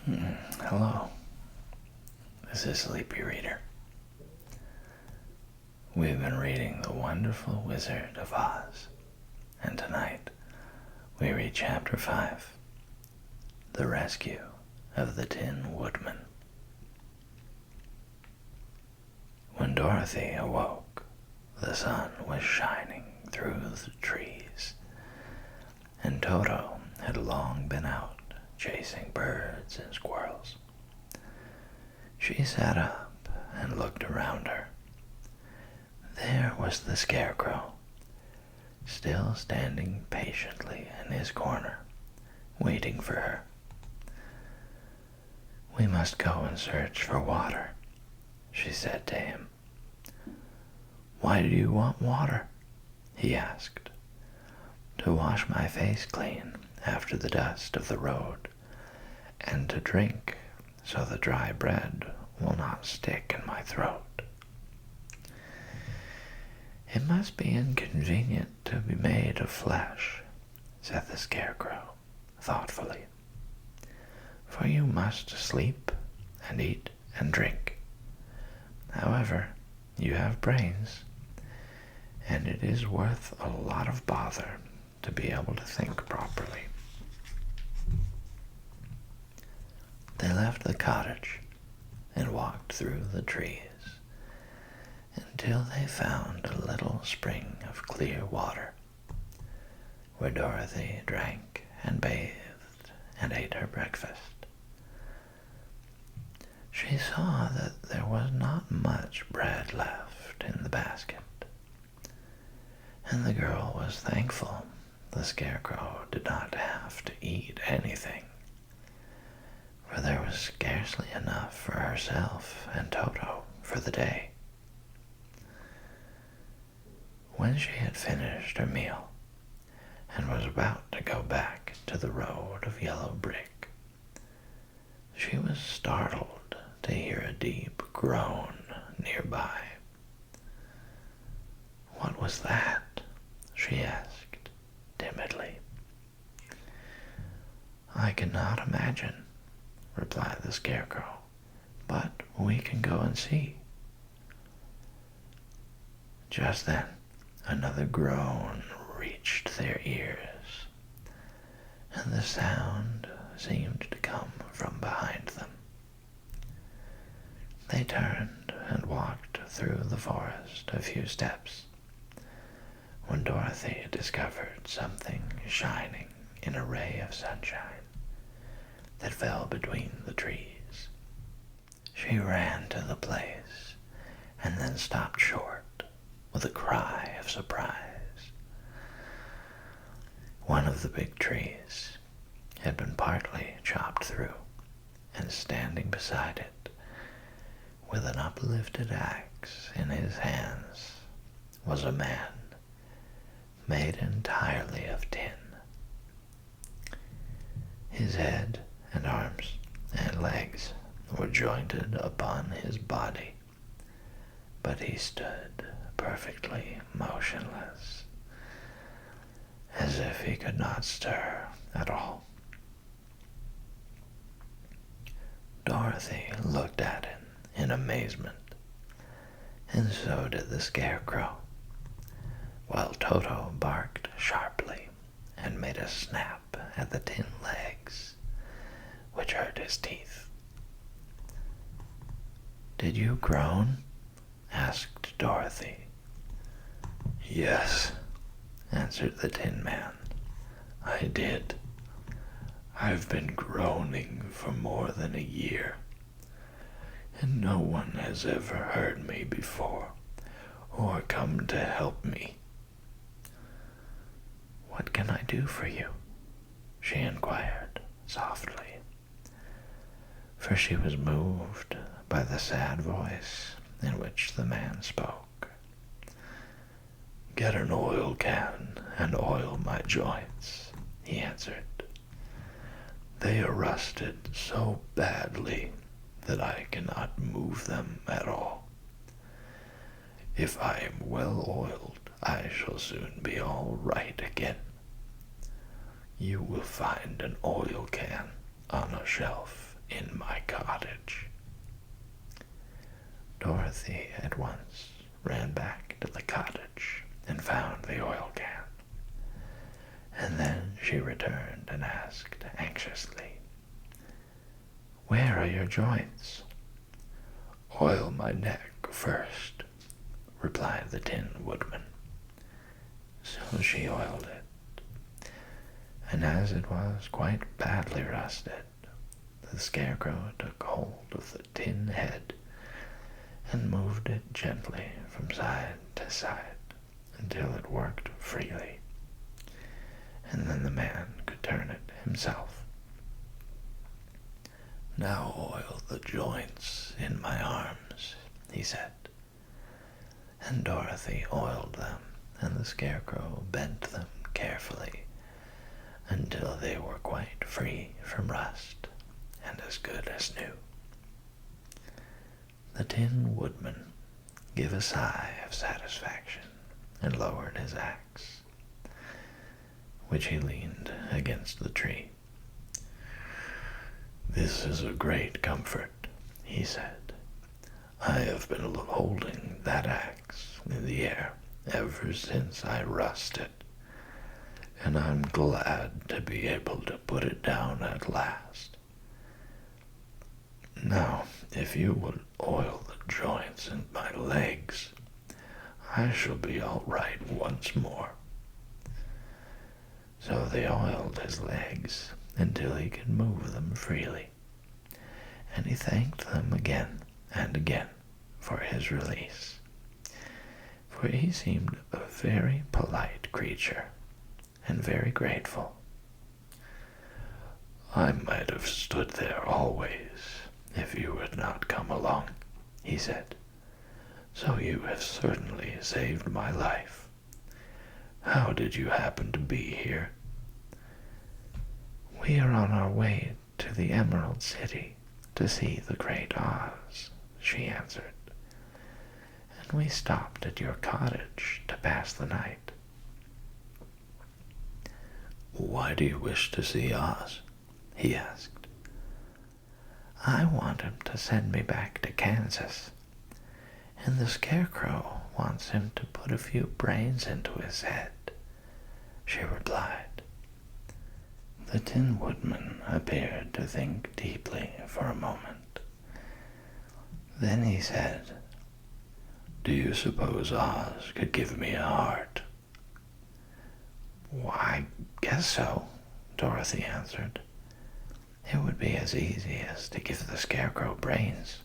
Hello, this is Sleepy Reader. We've been reading The Wonderful Wizard of Oz, and tonight we read Chapter 5, The Rescue of the Tin Woodman. When Dorothy awoke, the sun was shining through the trees, and Toto had long been out chasing birds and squirrels. She sat up and looked around her. There was the Scarecrow, still standing patiently in his corner, waiting for her. "We must go and search for water," she said to him. "Why do you want water?" he asked. "To wash my face clean after the dust of the road, and to drink so the dry bread will not stick in my throat." "It must be inconvenient to be made of flesh," said the Scarecrow thoughtfully, "for you must sleep and eat and drink. However, you have brains, and it is worth a lot of bother to be able to think properly." They left the cottage and walked through the trees until they found a little spring of clear water, where Dorothy drank and bathed and ate her breakfast. She saw that there was not much bread left in the basket, and the girl was thankful the Scarecrow did not have to eat anything, for there was scarcely enough for herself and Toto for the day. When she had finished her meal and was about to go back to the road of yellow brick, she was startled to hear a deep groan nearby. "What was that?" she asked timidly. "I cannot imagine," replied the Scarecrow, "but we can go and see." Just then, another groan reached their ears, and the sound seemed to come from behind them. They turned and walked through the forest a few steps, when Dorothy discovered something shining in a ray of sunshine that fell between the trees. She ran to the place and then stopped short with a cry of surprise. One of the big trees had been partly chopped through, and standing beside it, with an uplifted axe in his hands, was a man made entirely of tin. His head and arms and legs were jointed upon his body, but he stood perfectly motionless, as if he could not stir at all. Dorothy looked at him in amazement, and so did the Scarecrow, while Toto barked sharply and made a snap at the tin legs, which hurt his teeth. "Did you groan?" asked Dorothy. "Yes," answered the Tin Man, "I did. I've been groaning for more than a year, and no one has ever heard me before or come to help me." "What can I do for you?" she inquired softly, for she was moved by the sad voice in which the man spoke. "Get an oil can and oil my joints," he answered. "They are rusted so badly that I cannot move them at all. If I am well oiled, I shall soon be all right again. You will find an oil can on a shelf in my cottage." Dorothy at once ran back to the cottage and found the oil can. And then she returned and asked anxiously, "Where are your joints?" "Oil my neck first," replied the Tin Woodman. So she oiled it, and as it was quite badly rusted, the Scarecrow took hold of the tin head and moved it gently from side to side until it worked freely, and then the man could turn it himself. "Now oil the joints in my arms," he said. And Dorothy oiled them, and the Scarecrow bent them carefully until they were quite free from rust and as good as new. The Tin Woodman gave a sigh of satisfaction and lowered his axe, which he leaned against the tree. "This is a great comfort," he said. "I have been holding that axe in the air ever since I rusted, and I'm glad to be able to put it down at last. Now, if you would oil the joints in my legs, I shall be all right once more." So they oiled his legs until he could move them freely, and he thanked them again and again for his release, for he seemed a very polite creature and very grateful. "I might have stood there always if you had not come along," he said. "So you have certainly saved my life. How did you happen to be here?" "We are on our way to the Emerald City to see the Great Oz," she answered. "And we stopped at your cottage to pass the night." "Why do you wish to see Oz?" he asked. "I want him to send me back to Kansas, and the Scarecrow wants him to put a few brains into his head," she replied. The Tin Woodman appeared to think deeply for a moment. Then he said, "Do you suppose Oz could give me a heart?" "Why, I guess so," Dorothy answered. "It would be as easy as to give the Scarecrow brains."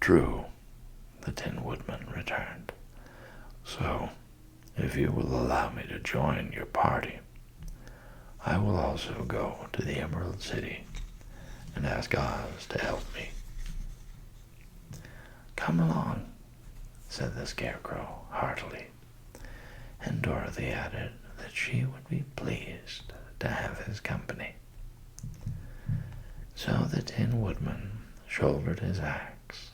"True," the Tin Woodman returned. "So, if you will allow me to join your party, I will also go to the Emerald City and ask Oz to help me." "Come along," said the Scarecrow heartily, and Dorothy added that she would be pleased to have his company. So the Tin Woodman shouldered his axe,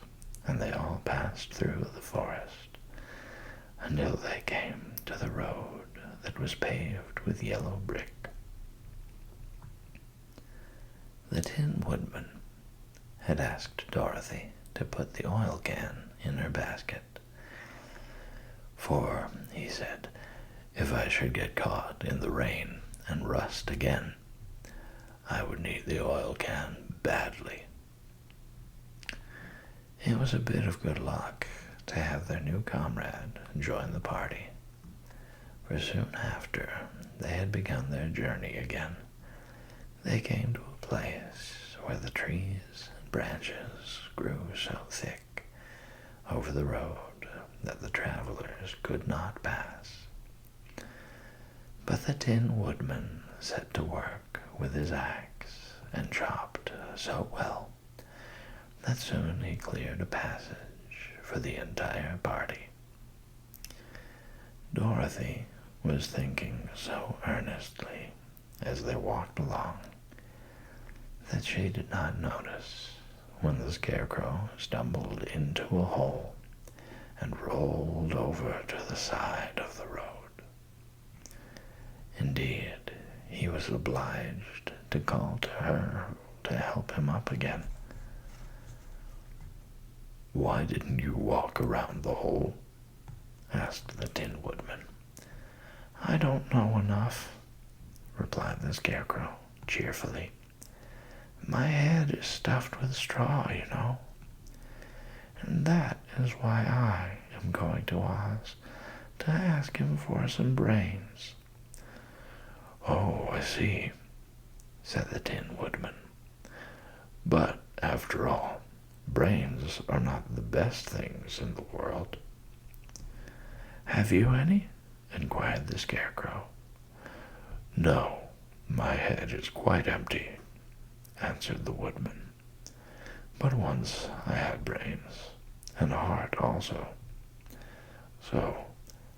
and they all passed through the forest until they came to the road that was paved with yellow brick. The Tin Woodman had asked Dorothy to put the oil can in her basket, for, he said, if I should get caught in the rain and rust again, I would need the oil can badly. It was a bit of good luck to have their new comrade join the party, for soon after they had begun their journey again, they came to a place where the trees and branches grew so thick over the road that the travelers could not pass. But the Tin Woodman set to work with his axe and chopped so well that soon he cleared a passage for the entire party. Dorothy was thinking so earnestly as they walked along that she did not notice when the Scarecrow stumbled into a hole and rolled over to the side of the road. Indeed, he was obliged to call to her to help him up again. "Why didn't you walk around the hole?" asked the Tin Woodman. "I don't know enough," replied the Scarecrow cheerfully. "My head is stuffed with straw, you know. And that is why I am going to Oz, to ask him for some brains." "Oh, I see," said the Tin Woodman. "But, after all, brains are not the best things in the world." "Have you any?" inquired the Scarecrow. "No, my head is quite empty," answered the Woodman. "But once I had brains, and a heart also. So,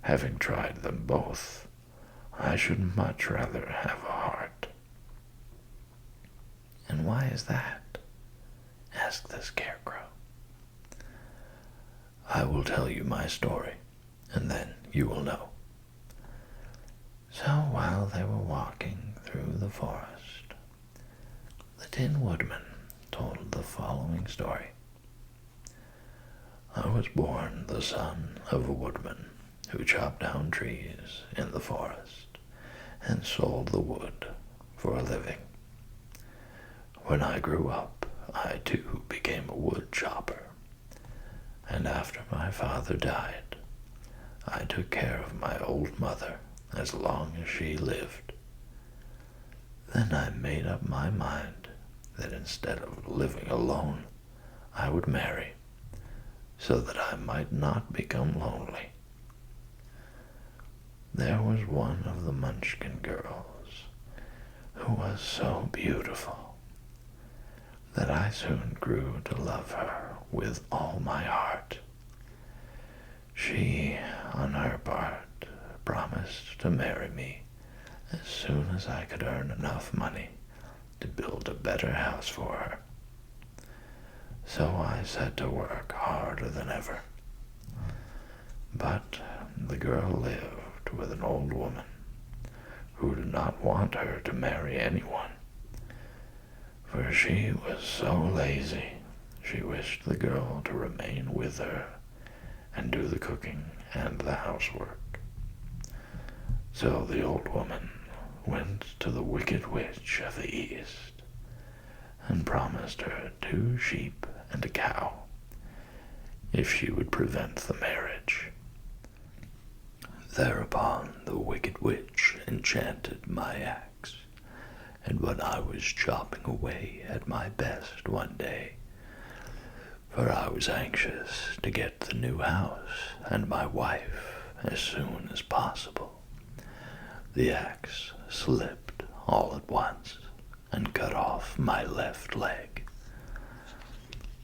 having tried them both, I should much rather have a heart." "And why is that?" asked the Scarecrow. "I will tell you my story, and then you will know." So while they were walking through the forest, the Tin Woodman told the following story. "I was born the son of a woodman who chopped down trees in the forest and sold the wood for a living. When I grew up, I too became a wood chopper, and after my father died, I took care of my old mother as long as she lived. Then I made up my mind that instead of living alone, I would marry, so that I might not become lonely. There was one of the Munchkin girls who was so beautiful that I soon grew to love her with all my heart. She, on her part, promised to marry me as soon as I could earn enough money to build a better house for her. So I set to work harder than ever. But the girl lived with an old woman who did not want her to marry anyone, for she was so lazy she wished the girl to remain with her and do the cooking and the housework. So the old woman went to the Wicked Witch of the East and promised her 2 sheep and a cow if she would prevent the marriage. Thereupon the Wicked Witch enchanted my axe, and when I was chopping away at my best one day, for I was anxious to get the new house and my wife as soon as possible, the axe slipped all at once and cut off my left leg.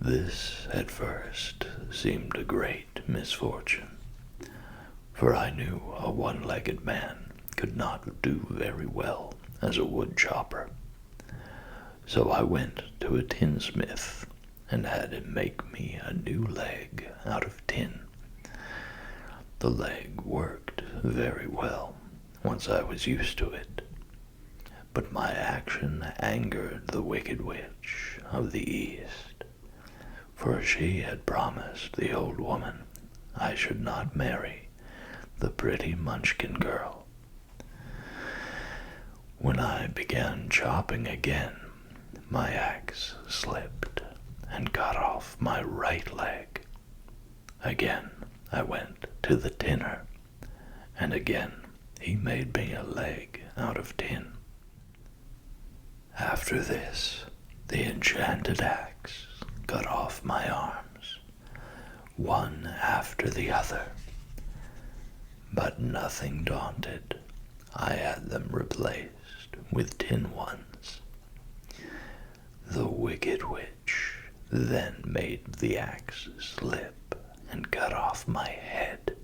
This at first seemed a great misfortune, for I knew a one-legged man could not do very well as a wood chopper. So I went to a tinsmith and had him make me a new leg out of tin. The leg worked very well once I was used to it, but my action angered the Wicked Witch of the East, for she had promised the old woman I should not marry the pretty Munchkin girl. When I began chopping again, my axe slipped and cut off my right leg. Again I went to the tinner, and again he made me a leg out of tin. After this, the enchanted axe cut off my arms, one after the other. But nothing daunted, I had them replaced with tin ones. The Wicked Witch then made the axe slip and cut off my head.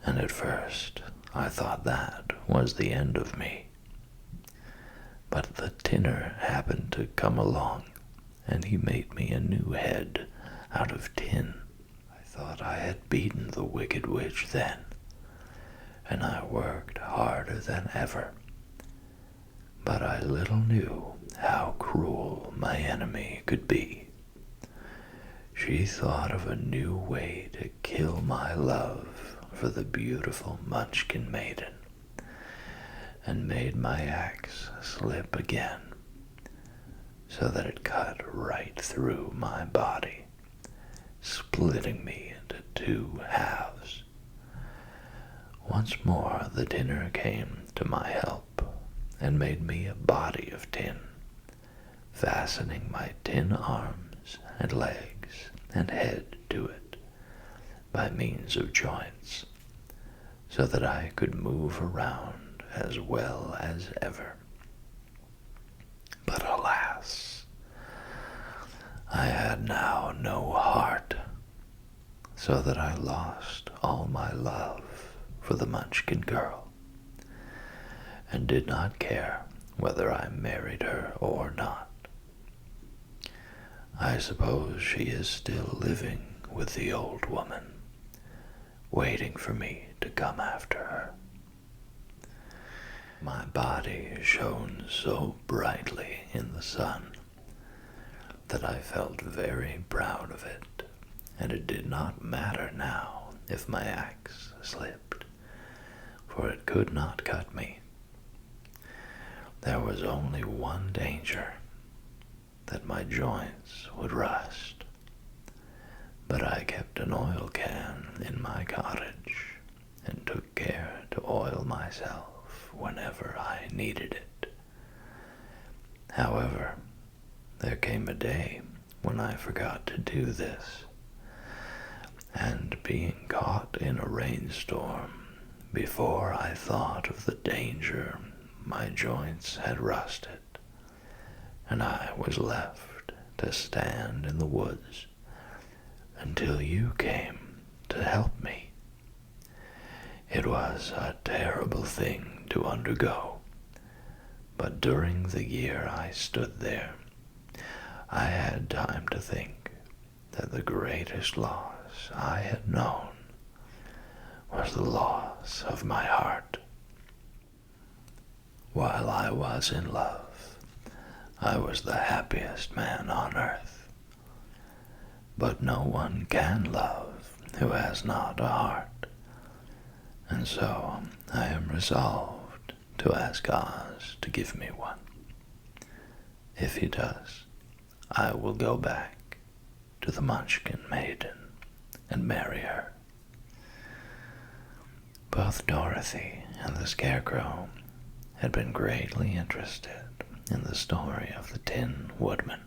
And at first I thought that was the end of me. But the tinner happened to come along, and he made me a new head out of tin. I thought I had beaten the Wicked Witch then, and I worked harder than ever. But I little knew how cruel my enemy could be. She thought of a new way to kill my love for the beautiful Munchkin maiden, and made my axe slip again, so that it cut right through my body, splitting me into two halves. Once more the tinner came to my help, and made me a body of tin, fastening my tin arms and legs and head to it by means of joints, so that I could move around as well as ever. But alas, I had now no heart, so that I lost all my love for the Munchkin girl, and did not care whether I married her or not. I suppose she is still living with the old woman, waiting for me to come after her. My body shone so brightly in the sun that I felt very proud of it, and it did not matter now if my axe slipped, for it could not cut me. There was only one danger, that my joints would rust, but I kept an oil can in my cottage and took care to oil myself whenever I needed it. However, there came a day when I forgot to do this, and being caught in a rainstorm, before I thought of the danger, my joints had rusted, and I was left to stand in the woods until you came to help me. It was a terrible thing to undergo, but during the year I stood there, I had time to think that the greatest loss I had known was the loss of my heart. While I was in love, I was the happiest man on earth. But no one can love who has not a heart, and so I am resolved to ask Oz to give me one. If he does, I will go back to the Munchkin maiden and marry her. Both Dorothy and the Scarecrow had been greatly interested in the story of the Tin Woodman,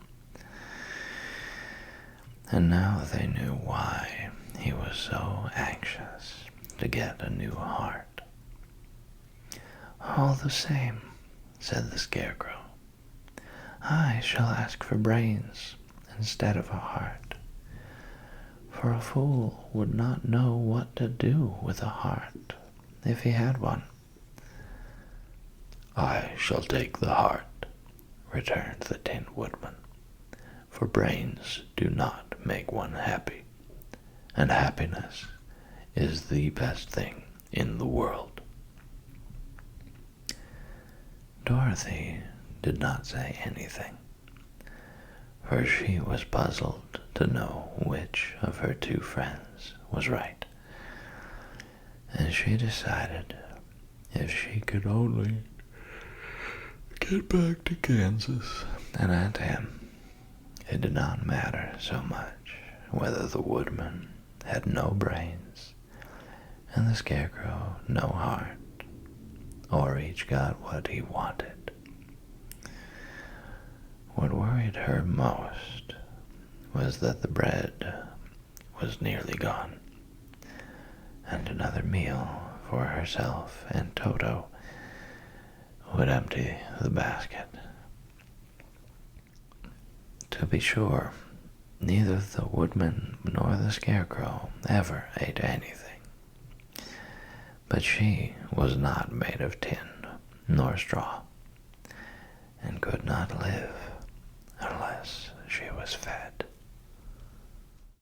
and now they knew why he was so anxious to get a new heart. "All the same," said the Scarecrow, "I shall ask for brains instead of a heart, for a fool would not know what to do with a heart if he had one." "I shall take the heart," returned the Tin Woodman, "for brains do not make one happy, and happiness is the best thing in the world." Dorothy did not say anything, for she was puzzled to know which of her two friends was right, and she decided if she could only get back to Kansas and Aunt Em, it did not matter so much whether the Woodman had no brains and the Scarecrow no heart, or each got what he wanted. What worried her most was that the bread was nearly gone, and another meal for herself and Toto would empty the basket. To be sure, neither the Woodman nor the Scarecrow ever ate anything, but she was not made of tin nor straw, and could not live